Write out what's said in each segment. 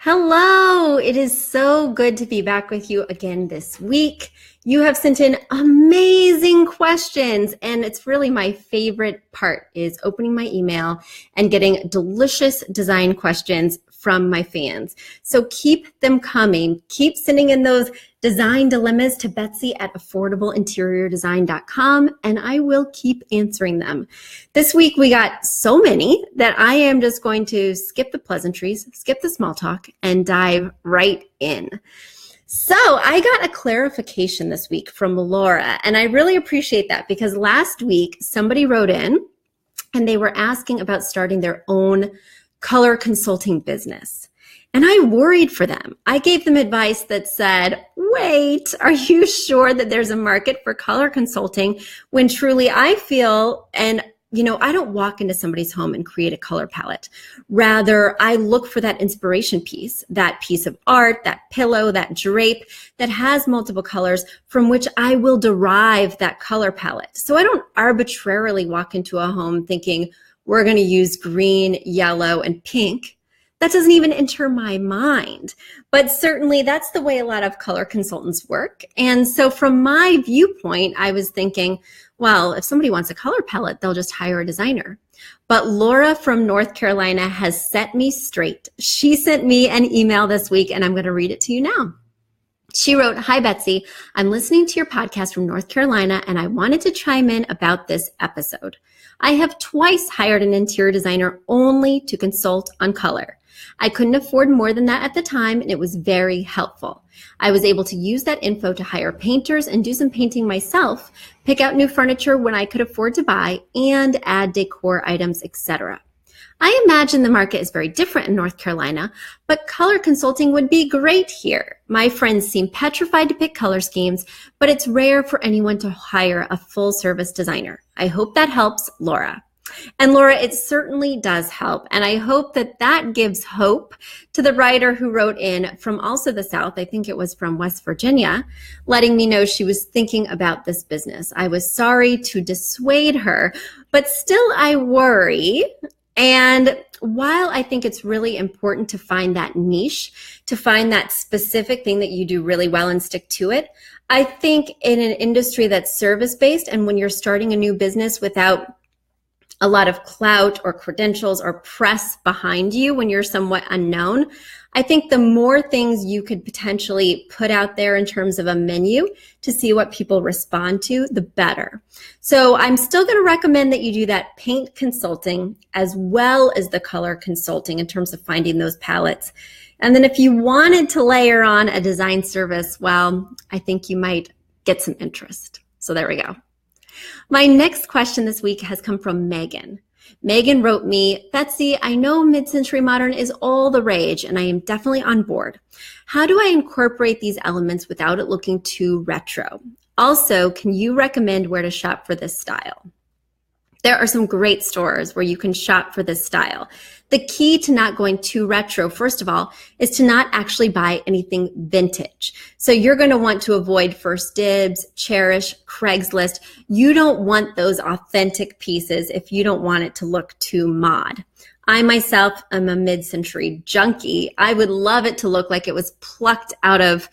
Hello, it is so good to be back with you again this week. You have sent in amazing questions, and it's really my favorite part is opening my email and getting delicious design questions from my fans. So keep them coming. Keep sending in those design dilemmas to Betsy at affordableinteriordesign.com, and I will keep answering them. This week we got so many that I am just going to skip the pleasantries, skip the small talk, and dive right in. So I got a clarification this week from Laura, and I really appreciate that because last week somebody wrote in and they were asking about starting their own color consulting business. And I worried for them. I gave them advice that said, wait, are you sure that there's a market for color consulting when truly I feel, and I don't walk into somebody's home and create a color palette. Rather, I look for that inspiration piece, that piece of art, that pillow, that drape that has multiple colors from which I will derive that color palette. So I don't arbitrarily walk into a home thinking we're going to use green, yellow, and pink. That doesn't even enter my mind. But certainly that's the way a lot of color consultants work. And so from my viewpoint, I was thinking, well, if somebody wants a color palette, they'll just hire a designer. But Laura from North Carolina has set me straight. She sent me an email this week, and I'm going to read it to you now. She wrote, "Hi, Betsy. I'm listening to your podcast from North Carolina, and I wanted to chime in about this episode. I have twice hired an interior designer only to consult on color. I couldn't afford more than that at the time, and it was very helpful. I was able to use that info to hire painters and do some painting myself, pick out new furniture when I could afford to buy, and add decor items, etc. I imagine the market is very different in North Carolina, but color consulting would be great here. My friends seem petrified to pick color schemes, but it's rare for anyone to hire a full-service designer. I hope that helps, Laura." And Laura, it certainly does help. And I hope that that gives hope to the writer who wrote in from also the South, I think it was from West Virginia, letting me know she was thinking about this business. I was sorry to dissuade her, but still I worry. And while I think it's really important to find that niche, to find that specific thing that you do really well and stick to it, I think in an industry that's service-based and when you're starting a new business without a lot of clout or credentials or press behind you when you're somewhat unknown, I think the more things you could potentially put out there in terms of a menu to see what people respond to, the better. So I'm still going to recommend that you do that paint consulting as well as the color consulting in terms of finding those palettes. And then if you wanted to layer on a design service, well, I think you might get some interest. So there we go. My next question this week has come from Megan. Megan wrote me, "Betsy, I know mid-century modern is all the rage, and I am definitely on board. How do I incorporate these elements without it looking too retro? Also, can you recommend where to shop for this style?" There are some great stores where you can shop for this style. The key to not going too retro, first of all, is to not actually buy anything vintage. So you're going to want to avoid First Dibs, Cherish, Craigslist. You don't want those authentic pieces if you don't want it to look too mod. I myself am a mid-century junkie. I would love it to look like it was plucked out of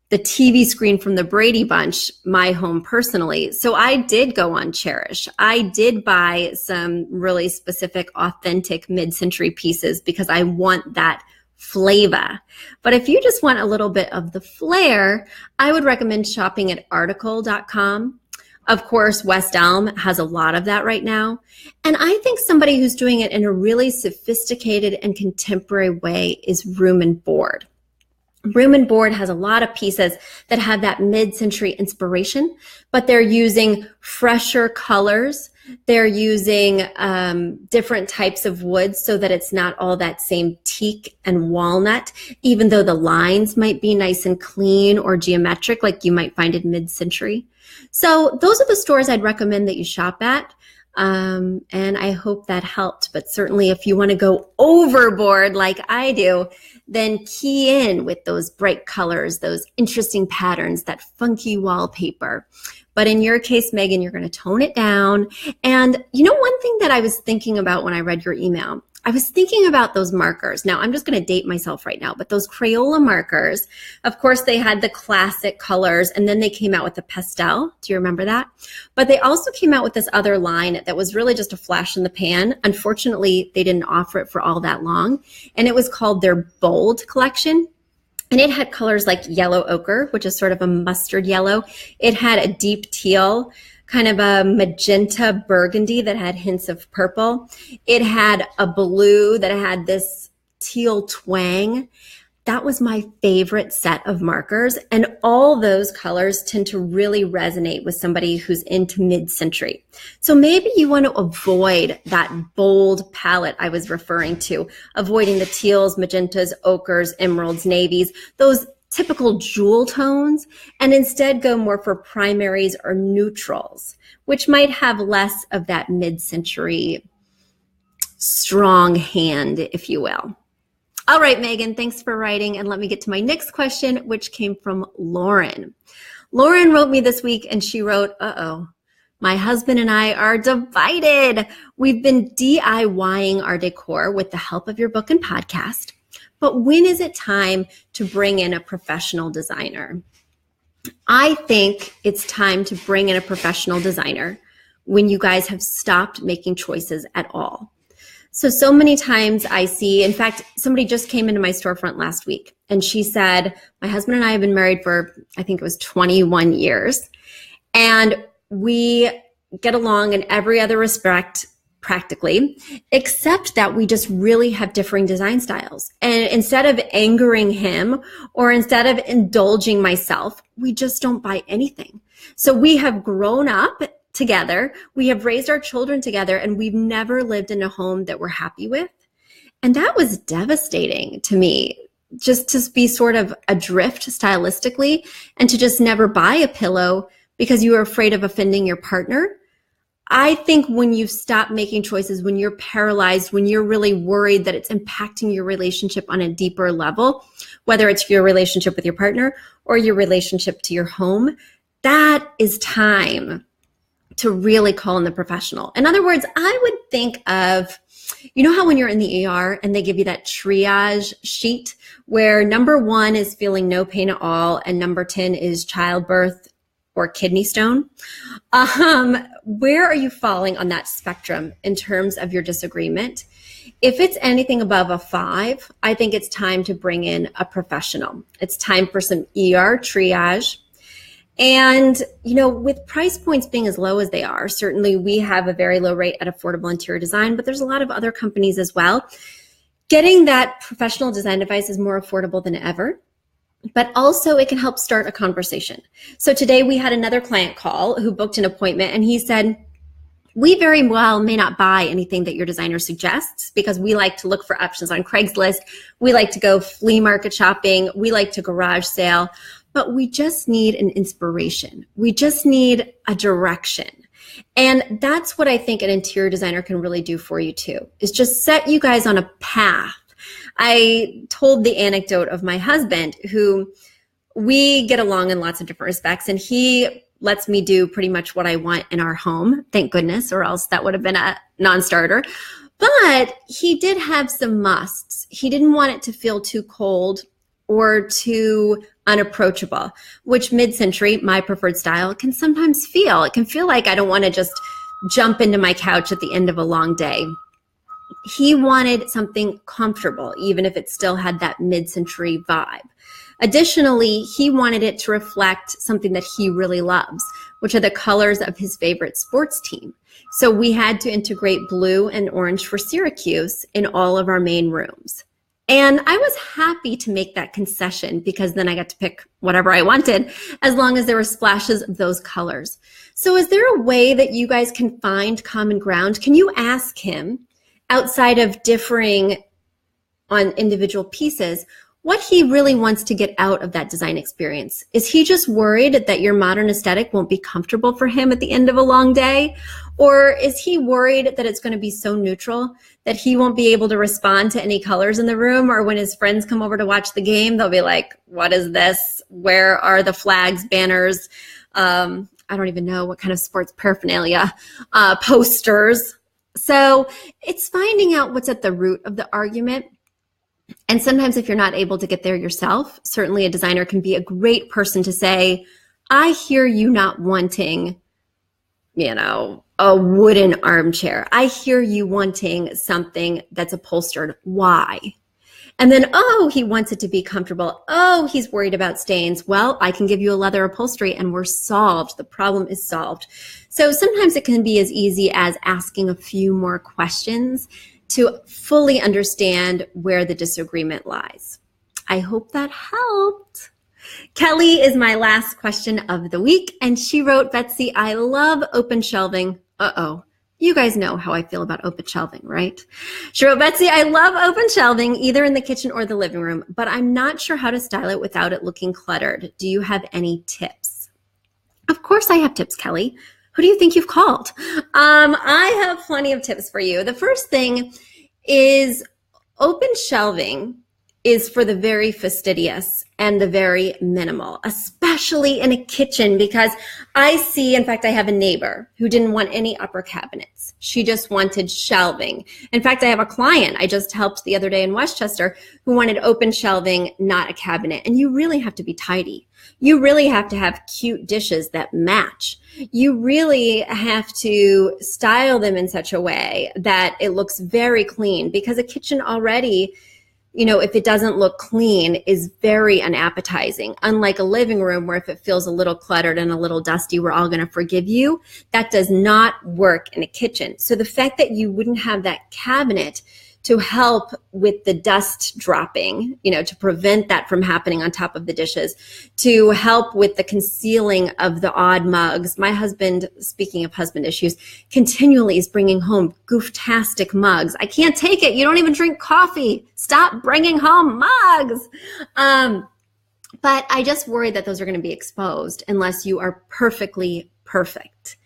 the TV screen from the Brady Bunch, my home personally. So I did go on Cherish. I did buy some really specific, authentic mid-century pieces because I want that flavor. But if you just want a little bit of the flair, I would recommend shopping at article.com. Of course, West Elm has a lot of that right now. And I think somebody who's doing it in a really sophisticated and contemporary way is Room and Board. Room and Board has a lot of pieces that have that mid-century inspiration, but they're using fresher colors. They're using different types of wood so that it's not all that same teak and walnut, even though the lines might be nice and clean or geometric like you might find in mid-century. So those are the stores I'd recommend that you shop at. And I hope that helped. But certainly if you want to go overboard like I do, then key in with those bright colors, those interesting patterns, that funky wallpaper. But in your case, Megan, you're going to tone it down. And one one thing that I was thinking about when I read your email, I was thinking about those markers. Now, I'm just going to date myself right now, but those Crayola markers, of course, they had the classic colors, and then they came out with the pastel. Do you remember that? But they also came out with this other line that was really just a flash in the pan. Unfortunately, they didn't offer it for all that long, and it was called their Bold collection. And it had colors like yellow ochre, which is sort of a mustard yellow. It had a deep teal, kind of a magenta burgundy that had hints of purple. It had a blue that had this teal twang. That was my favorite set of markers. And all those colors tend to really resonate with somebody who's into mid-century. So maybe you want to avoid that bold palette I was referring to, avoiding the teals, magentas, ochres, emeralds, navies, those typical jewel tones, and instead go more for primaries or neutrals, which might have less of that mid-century strong hand, if you will. All right, Megan, thanks for writing. And let me get to my next question, which came from Lauren. Lauren wrote me this week and she wrote, my husband and I are divided. We've been DIYing our decor with the help of your book and podcast. But when is it time to bring in a professional designer? I think it's time to bring in a professional designer when you guys have stopped making choices at all. So many times I see, in fact, somebody just came into my storefront last week and she said, my husband and I have been married for, I think it was 21 years. And we get along in every other respect practically, except that we just really have differing design styles. And instead of angering him or instead of indulging myself, we just don't buy anything. So we have grown up together, we have raised our children together, and we've never lived in a home that we're happy with. And that was devastating to me, just to be sort of adrift stylistically and to just never buy a pillow because you were afraid of offending your partner. I think when you stop making choices, when you're paralyzed, when you're really worried that it's impacting your relationship on a deeper level, whether it's your relationship with your partner or your relationship to your home, that is time to really call in the professional. In other words, I would think of, you know how when you're in the ER and they give you that triage sheet where number 1 is feeling no pain at all and number 10 is childbirth or kidney stone? Where are you falling on that spectrum in terms of your disagreement? If it's anything above a 5, I think it's time to bring in a professional. It's time for some ER triage. And, you know, with price points being as low as they are, certainly we have a very low rate at Affordable Interior Design, but there's a lot of other companies as well. Getting that professional design device is more affordable than ever, but also it can help start a conversation. So today we had another client call who booked an appointment and he said, we very well may not buy anything that your designer suggests because we like to look for options on Craigslist. We like to go flea market shopping. We like to garage sale. But we just need an inspiration. We just need a direction. And that's what I think an interior designer can really do for you too, is just set you guys on a path. I told the anecdote of my husband, who we get along in lots of different respects, and he lets me do pretty much what I want in our home, thank goodness, or else that would have been a non-starter. But he did have some musts. He didn't want it to feel too cold or too unapproachable, which mid-century, my preferred style, can sometimes feel. It can feel like I don't want to just jump into my couch at the end of a long day. He wanted something comfortable, even if it still had that mid-century vibe. Additionally, he wanted it to reflect something that he really loves, which are the colors of his favorite sports team. So we had to integrate blue and orange for Syracuse in all of our main rooms. And I was happy to make that concession because then I got to pick whatever I wanted as long as there were splashes of those colors. So is there a way that you guys can find common ground? Can you ask him, outside of differing on individual pieces, what he really wants to get out of that design experience? Is he just worried that your modern aesthetic won't be comfortable for him at the end of a long day? Or is he worried that it's going to be so neutral that he won't be able to respond to any colors in the room? Or when his friends come over to watch the game, they'll be like, what is this? Where are the flags, banners? I don't even know what kind of sports paraphernalia, posters. So it's finding out what's at the root of the argument. And sometimes if you're not able to get there yourself, certainly a designer can be a great person to say, I hear you not wanting, a wooden armchair. I hear you wanting something that's upholstered. Why? And then, he wants it to be comfortable. He's worried about stains. Well, I can give you a leather upholstery and we're solved. The problem is solved. So sometimes it can be as easy as asking a few more questions to fully understand where the disagreement lies. I hope that helped. Kelly is my last question of the week, and she wrote, Betsy, I love open shelving. You guys know how I feel about open shelving, right? She wrote, Betsy, I love open shelving, either in the kitchen or the living room, but I'm not sure how to style it without it looking cluttered. Do you have any tips? Of course I have tips, Kelly. Who do you think you've called? I have plenty of tips for you. The first thing is open shelving is for the very fastidious and the very minimal, especially in a kitchen, because in fact, I have a neighbor who didn't want any upper cabinets. She just wanted shelving. In fact, I have a client I just helped the other day in Westchester who wanted open shelving, not a cabinet. And you really have to be tidy. You really have to have cute dishes that match. You really have to style them in such a way that it looks very clean, because a kitchen already, if it doesn't look clean, is very unappetizing. Unlike a living room where if it feels a little cluttered and a little dusty, we're all going to forgive you. That does not work in a kitchen. So the fact that you wouldn't have that cabinet to help with the dust dropping, to prevent that from happening on top of the dishes, to help with the concealing of the odd mugs. My husband, speaking of husband issues, continually is bringing home gooftastic mugs. I can't take it. You don't even drink coffee. Stop bringing home mugs. But I just worry that those are going to be exposed unless you are perfectly perfect.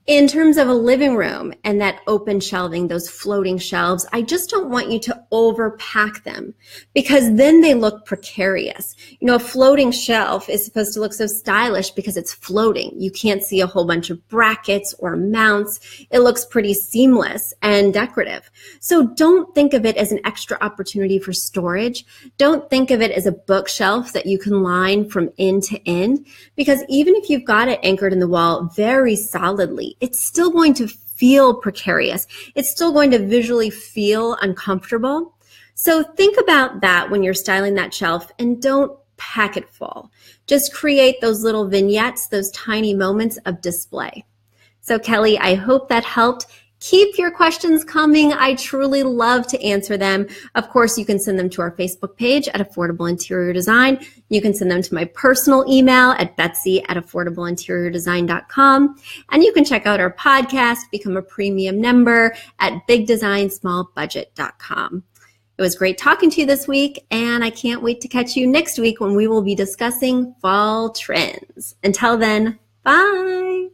In terms of a living room and that open shelving, those floating shelves, I just don't want you to overpack them, because then they look precarious. A floating shelf is supposed to look so stylish because it's floating. You can't see a whole bunch of brackets or mounts. It looks pretty seamless and decorative. So don't think of it as an extra opportunity for storage. Don't think of it as a bookshelf that you can line from end to end, because even if you've got it anchored in the wall very solidly, it's still going to feel precarious. It's still going to visually feel uncomfortable. So think about that when you're styling that shelf, and don't pack it full. Just create those little vignettes, those tiny moments of display. So Kelly, I hope that helped. Keep your questions coming. I truly love to answer them. Of course, you can send them to our Facebook page at Affordable Interior Design. You can send them to my personal email at betsy@affordableinteriordesign.com. And you can check out our podcast, become a premium member at bigdesignsmallbudget.com. It was great talking to you this week, and I can't wait to catch you next week when we will be discussing fall trends. Until then, bye.